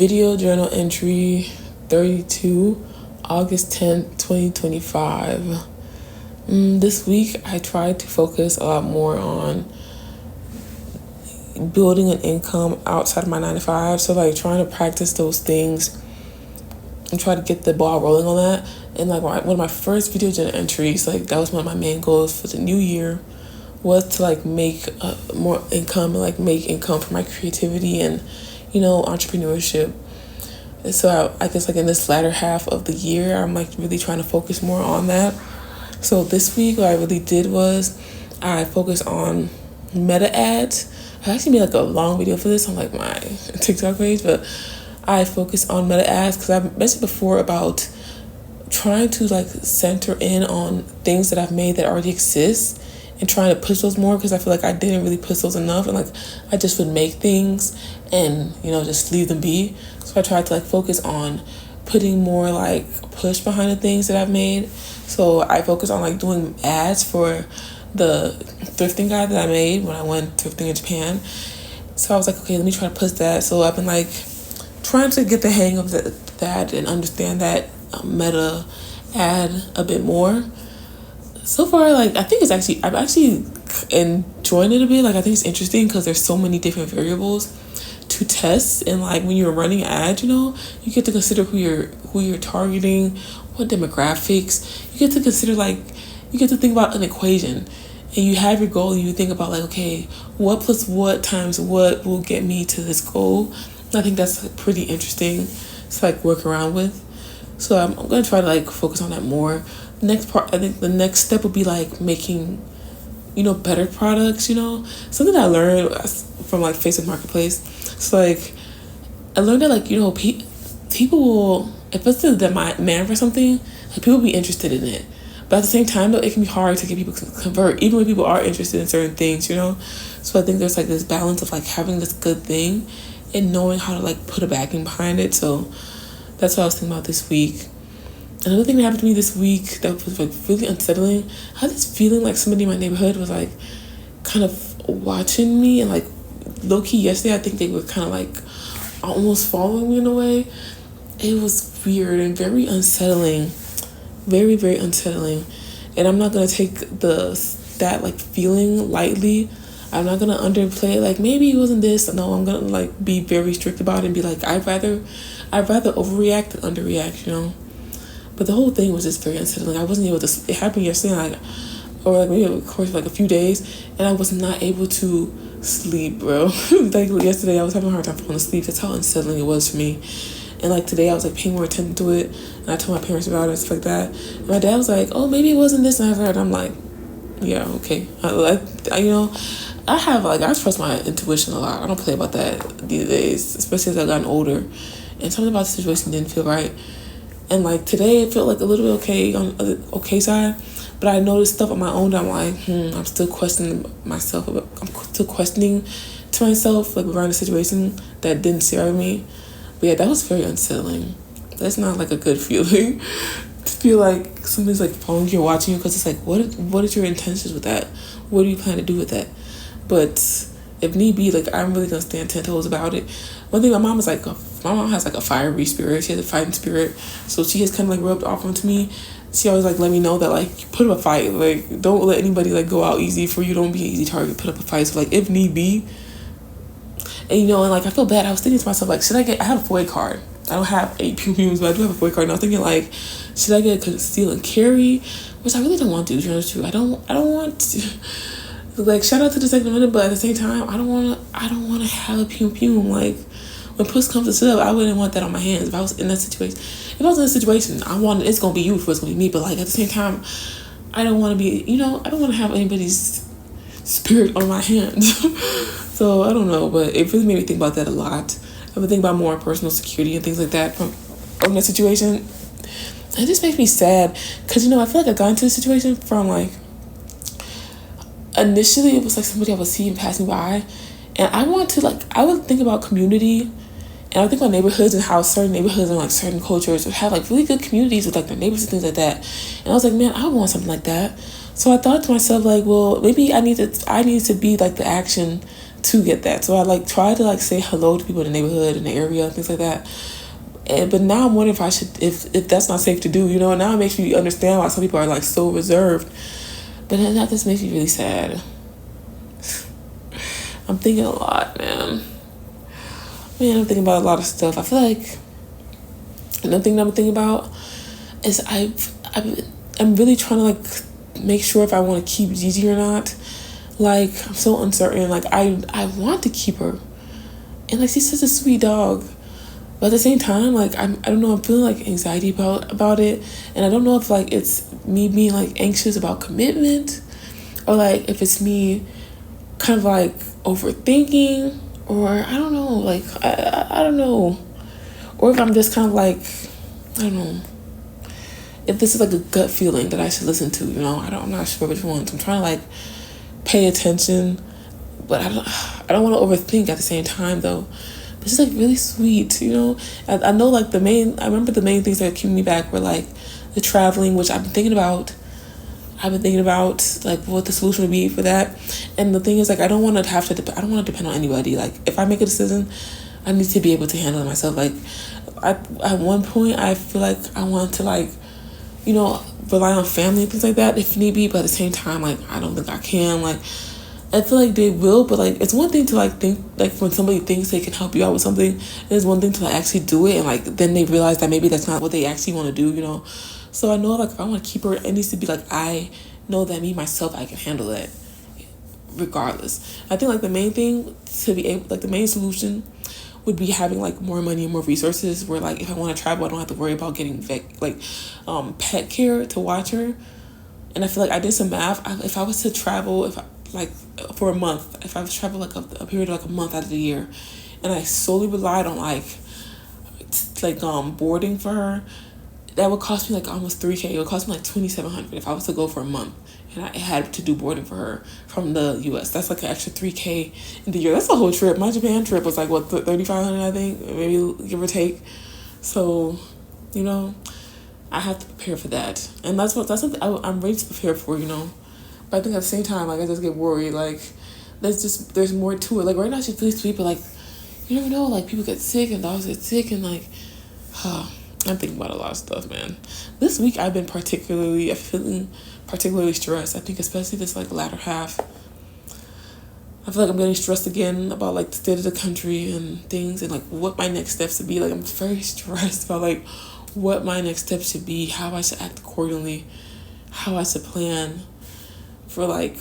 Video journal entry 32, August 10th, 2025. This week I tried to focus a lot more on building an income outside of my 9 to 5. So like trying to practice those things and try to get the ball rolling on that. And like one of my first video journal entries, like that was one of my main goals for the new year, was to like make more income and like make income from my creativity and entrepreneurship. And so I guess like in this latter half of the year, I'm like really trying to focus more on that. So this week what I really did was I focused on meta ads. I actually made like a long video for this on like my TikTok page, but I focused on meta ads because I mentioned before about trying to like center in on things that I've made that already exist and trying to push those more, because I feel like I didn't really push those enough, and like I just would make things and just leave them be. So I tried to like focus on putting more like push behind the things that I've made. So I focused on like doing ads for the thrifting guide that I made when I went thrifting in Japan. So I was like, okay, let me try to push that. So I've been like trying to get the hang of that and understand that meta ad a bit more. So far, like I think I'm actually enjoying it a bit. Like I think it's interesting because there's so many different variables to test, and like when you're running ads, you get to consider who you're targeting, what demographics. You get to consider, like you get to think about an equation, and you have your goal, and you think about like, okay, what plus what times what will get me to this goal. And I think that's pretty interesting to like work around with. So I'm gonna try to like focus on that more. Next part, I think the next step would be like making, better products. Something that I learned from like Facebook Marketplace. So like I learned that like people will, if it's the demand for something, like people will be interested in it. But at the same time, though, it can be hard to get people to convert, even when people are interested in certain things. So I think there's like this balance of like having this good thing and knowing how to like put a backing behind it. So that's what I was thinking about this week. Another thing that happened to me this week that was like really unsettling, I had this feeling like somebody in my neighborhood was like kind of watching me, and like low-key yesterday I think they were kind of like almost following me in a way. It was weird and very unsettling. Very, very unsettling. And I'm not going to take that like feeling lightly. I'm not going to underplay it, like maybe it wasn't this. No, I'm going to like be very strict about it and be like, I'd rather overreact than underreact, But the whole thing was just very unsettling. I wasn't able to, it happened yesterday, or like maybe of course like a few days, and I was not able to sleep, bro. Like yesterday I was having a hard time falling asleep. That's how unsettling it was for me. And like today I was like paying more attention to it, and I told my parents about it and stuff like that. And my dad was like, oh, maybe it wasn't this, and I'm like, yeah, okay. I trust my intuition a lot. I don't play about that these days, especially as I've gotten older. And something about the situation didn't feel right. And like today it felt like a little bit okay on the okay side, but I noticed stuff on my own that I'm like, I'm still questioning myself. I'm still questioning to myself like around the situation that didn't sit right with me. But yeah, that was very unsettling. That's not like a good feeling to feel like somebody's like following you or watching you, because it's like, what is your intentions with that? What do you plan to do with that? But if need be, like I'm really gonna stand 10 toes about it. One thing, my mom has like a fiery spirit. She has a fighting spirit, so she has kind of like rubbed off onto me. She always like let me know that like you put up a fight, like don't let anybody like go out easy for you. Don't be an easy target. Put up a fight. So like if need be, and and like I feel bad. I was thinking to myself like, I have a FOIA card. I don't have 8 PUMs, but I do have a FOIA card. And I was thinking like, should I get a conceal and carry, which I really don't want to do. I don't want to. Like shout out to the Second Amendment, but at the same time, I don't want to have a PUM. Like when push comes to shove, I wouldn't want that on my hands. If I was in that situation, it's gonna be you before it's gonna be me. But like at the same time, I don't want to be, I don't want to have anybody's spirit on my hands. So I don't know, but it really made me think about that a lot. I've been thinking about more personal security and things like that from that situation. It just makes me sad because I feel like I got into this situation from like, initially it was like somebody I would see and passing by, and I would think about community, and I would think about neighborhoods and how certain neighborhoods and like certain cultures would have like really good communities with like their neighbors and things like that. And I was like, man, I want something like that. So I thought to myself like, well, maybe I need to be like the action to get that. So I like try to like say hello to people in the neighborhood, in the area, things like that. But now I'm wondering if I should, if that's not safe to do, you know. Now it makes me understand why some people are like so reserved. But then that just makes me really sad. I'm thinking a lot, man. I'm thinking about a lot of stuff. I feel like another thing that I'm thinking about is I'm really trying to like make sure if I want to keep Gigi or not. Like, I'm so uncertain. Like, I want to keep her, and like she's such a sweet dog, but at the same time, like I don't know, I'm feeling like anxiety about it, and I don't know if like it's me being like anxious about commitment, or like if it's me kind of like overthinking, or I don't know, like I don't know, or if I'm just kind of like, I don't know, if this is like a gut feeling that I should listen to, you know. I'm not sure which ones. I'm trying to like pay attention, but I don't want to overthink at the same time though. But it's like really sweet, you know. I know like I remember the main things that keep me back were like the traveling, which I've been thinking about like what the solution would be for that. And the thing is, like, I don't want to depend on anybody. Like, if I make a decision, I need to be able to handle it myself. Like, at one point I feel like I want to, like, you know, rely on family and things like that if need be, but at the same time, like, I don't think I can. Like, I feel like they will, but like it's one thing to like think, like when somebody thinks they can help you out with something, it's one thing to like actually do it, and like then they realize that maybe that's not what they actually want to do, you know. So I know, like, if I want to keep her, it needs to be like I know that me myself, I can handle that regardless. I think like the main thing to be able, like the main solution would be having like more money and more resources, where like if I want to travel, I don't have to worry about getting pet care to watch her. And I feel like I did some math. If I was to travel, for a month, if I was to travel like a period of like a month out of the year, and I solely relied on boarding for her, that would cost me like almost $3,000. It would cost me like $2,700 if I was to go for a month, and I had to do boarding for her from the U.S. That's like an extra $3,000 in the year. That's the whole trip. My Japan trip was like what, $3,500, I think, maybe give or take. So, you know, I have to prepare for that, and that's something I'm ready to prepare for, you know. But I think at the same time, like, I just get worried. Like, there's more to it. Like, right now she's really sweet, but like, you never know. Like, people get sick and dogs get sick, and like, I'm thinking about a lot of stuff, man. This week I've been feeling particularly stressed. I think especially this like latter half. I feel like I'm getting stressed again about like the state of the country and things, and like what my next steps should be. Like, I'm very stressed about like what my next steps should be, how I should act accordingly, how I should plan for like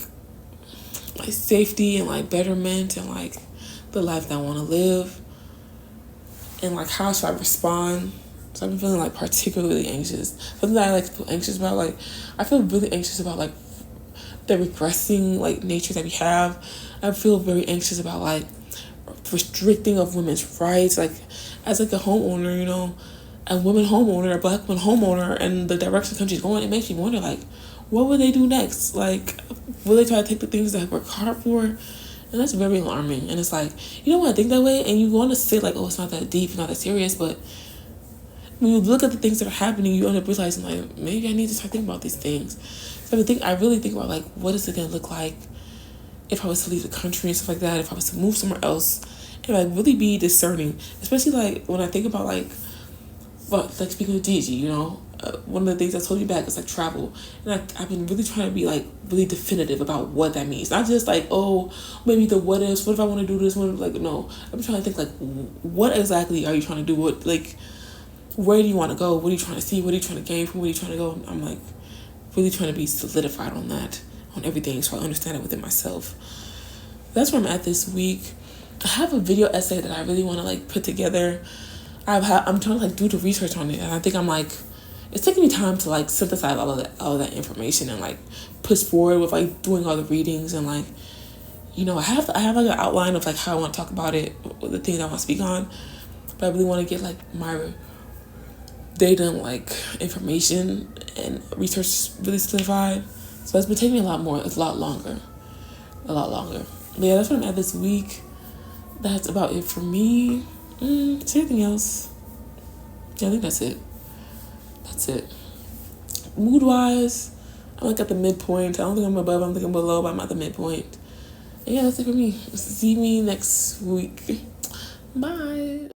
my safety and like betterment and like the life that I want to live, and like how should I respond. So I've been feeling like particularly anxious. Something that I like feel anxious about, like I feel really anxious about like the regressing like nature that we have. I feel very anxious about like restricting of women's rights, like as like a homeowner, you know, a black woman homeowner, and the direction the country's going. It makes me wonder, like, what will they do next? Like, will they try to take the things that I work hard for? And that's very alarming. And it's like, you know what, I think that way, and you want to say like, oh, it's not that deep, not that serious, but when you look at the things that are happening, you end up realizing like, maybe I need to start thinking about these things. So I really think about like, what is it going to look like if I was to leave the country and stuff like that, if I was to move somewhere else, and like really be discerning, especially like when I think about like speaking of Gigi, you know, one of the things that's holding me back is like travel, and I've been really trying to be like really definitive about what that means, not just like, oh, maybe the what ifs, what if I want to do this, what if, like, no, I'm trying to think like, what exactly are you trying to do, what, like, where do you want to go, what are you trying to see, what are you trying to gain from, where are you trying to go. I'm like really trying to be solidified on that, on everything, so I understand it within myself. That's where I'm at this week. I have a video essay that I really want to like put together. I'm trying to like do the research on it, and I think I'm like, it's taking me time to like synthesize all of that information and like push forward with like doing all the readings, and like, you know, I have like an outline of like how I want to talk about it, the things I want to speak on, but I really want to get like my data and like information and research really solidified. So it's been taking me a lot longer. But yeah, that's what I'm at this week. That's about it for me. Is there anything else? Yeah, I think that's it. Mood wise, I'm like at the midpoint. I don't think I'm above, I don't think I'm below, but I'm at the midpoint. And yeah, that's it for me. See me next week. Bye.